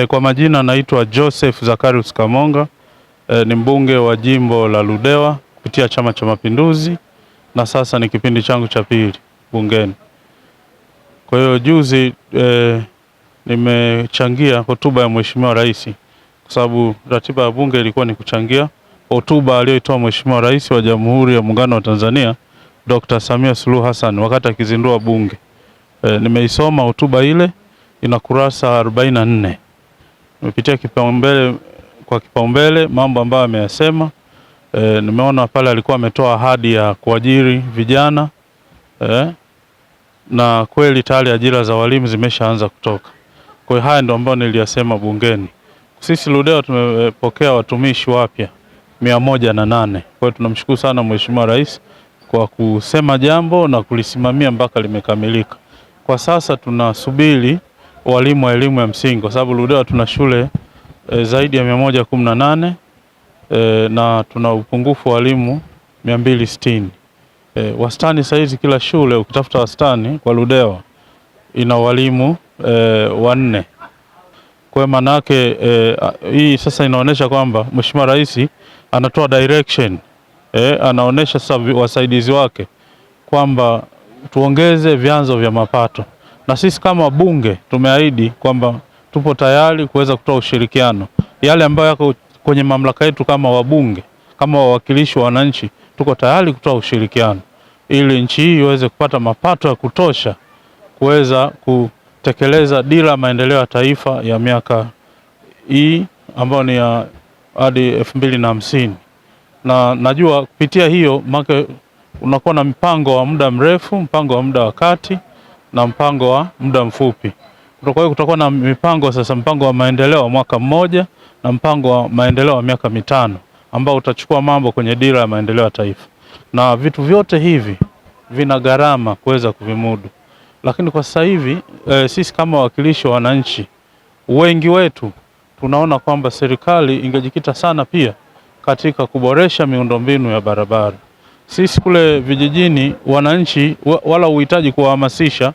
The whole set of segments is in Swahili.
Kwa majina naitwa Joseph Zacharius Kamonga, ni mbunge wa jimbo la Ludewa kupitia Chama cha Mapinduzi, na sasa ni kipindi changu cha pili bungeni. Kwa hiyo juzi nimechangia hotuba ya Mheshimiwa Rais, kwa sababu ratiba ya bunge ilikuwa ni kuchangia hotuba aliyoitoa Mheshimiwa Rais wa Jamhuri ya Muungano wa Tanzania Dr. Samia Suluhu Hassan wakati akizindua bunge. Nimeisoma hotuba ile, ina kurasa 44. Nimepitia kipaumbele mambo ambayo ameyasema. Nimeona pale alikuwa ametoa ahadi ya kuajiri vijana, na kweli tayari ajira za walimu zimeshaanza kutoka. Kwa hiyo haya ndio ambayo niliyasema bungeni. Sisi Ludewa tumepokea watumishi wapya 108. Kwa hiyo tunamshukuru sana Mheshimiwa Rais kwa kusema jambo na kulisimamia mpaka limekamilika. Kwa sasa tunasubiri walimu wa elimu ya msingi, kwa sababu Ludewa tuna shule zaidi ya 118 na tuna upungufu wa walimu 260. Wastani saizi kila shule ukitafuta wastani kwa Ludewa ina walimu 4. Kwa maana yake hii sasa inaonyesha kwamba Mheshimiwa Rais anatoa direction, anaonyesha sasa wasaidizi wake kwamba tuongeze vyanzo vya mapato, na sisi kama wabunge tumeahidi kwamba tupo tayari kuweza kutoa ushirikiano. Yale ambayo yako kwenye mamlaka yetu kama wabunge, kama wawakilishi wa wananchi, tuko tayari kutoa ushirikiano ili nchi hii iweze kupata mapato ya kutosha kuweza kutekeleza dira ya maendeleo ya taifa ya miaka hii ambayo ni ya hadi 2050. Na najua kupitia hiyo unakuwa na mpango wa muda mrefu, mpango wa muda wa kati na mpango wa muda mfupi. Kwa hiyo kutakuwa na mipango sasa, mpango wa maendeleo wa mwaka mmoja na mpango wa maendeleo wa miaka 5 ambao utachukua mambo kwenye dira ya maendeleo ya taifa. Na vitu vyote hivi vina gharama kuweza kuvimudu. Lakini kwa sasa hivi sisi kama wawakilishi wa wananchi, wengi wetu tunaona kwamba serikali ingejikita sana pia katika kuboresha miundombinu ya barabara. Sisi kule vijijini wananchi wala uhitaji kuwahamasisha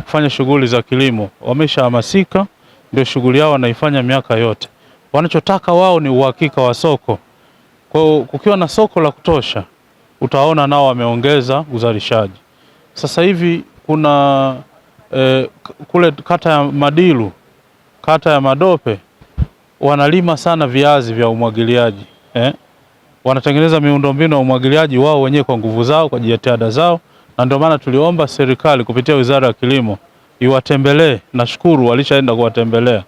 kufanya shughuli za kilimo, wameshahamasika, ndio shughuli yao wanaifanya miaka yote. Wanachotaka wao ni uhakika wa soko. Kwa hiyo kukiwa na soko la kutosha, utaona nao wameongeza uzalishaji. Sasa hivi kuna kule kata ya Madilu, kata ya Madope, wanalima sana viazi vya umwagiliaji. Wanatengeneza miundombinu ya umwagiliaji wao wenyewe kwa nguvu zao, kwa jitihada zao, na ndio maana tuliomba serikali kupitia Wizara ya Kilimo iwatembelee. Nashukuru walishaenda kuwatembelea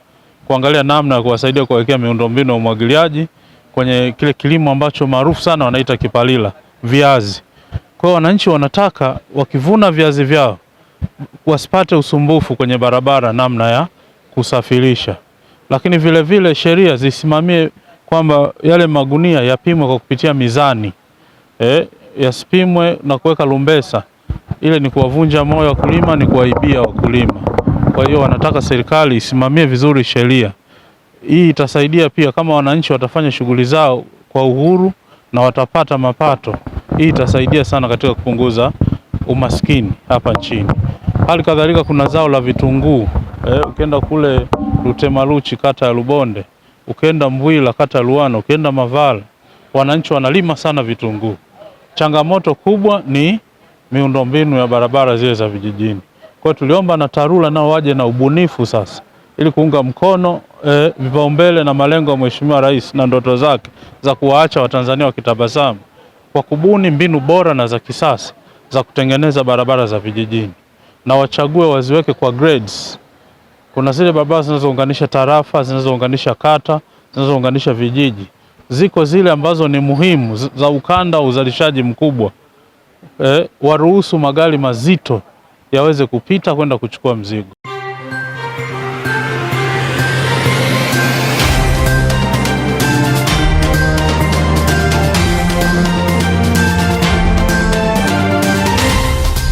kuangalia namna ya kuwasaidia kuwekea miundombinu ya umwagiliaji kwenye kile kilimo ambacho maarufu sana wanaita kipalila, viazi. Kwa hiyo wananchi wanataka wakivuna viazi vyao wasipate usumbufu kwenye barabara namna ya kusafirisha. Lakini vile vile sheria zisimamie kwamba yale magunia yapimwe kwa kupitia mizani, yasipimwe na kuweka lumbesa. Ile ni kuwavunja moyo wakulima, ni kuwaibia wakulima. Kwa hiyo wanataka serikali isimamie vizuri sheria. Hii itasaidia pia kama wananchi watafanya shughuli zao kwa uhuru na watapata mapato. Hii itasaidia sana katika kupunguza umaskini hapa nchini. Hali kadhalika kuna zao la vitunguu. Ukienda kule Lutemaluchi kata ya Lubonde, ukienda Mbwila kata ya Luano, ukienda Mavala, wananchi wanalima sana vitunguu. Changamoto kubwa ni miundombinu ya barabara zile za vijijini. Kwa hiyo tuliomba na TARURA nao waje na ubunifu sasa ili kuunga mkono vipaumbele na malengo ya Mheshimiwa Rais na ndoto zake za kuwaacha Watanzania wakitabasamu, kwa kubuni mbinu bora na za kisasa za kutengeneza barabara za vijijini, na wachague waziweke kwa grades. Kuna zile barabara zinazounganisha tarafa, zinazounganisha kata, zinazounganisha vijiji. Ziko zile ambazo ni muhimu za ukanda wa uzalishaji mkubwa. Waruhusu magari mazito yaweze kupita kwenda kuchukua mzigo.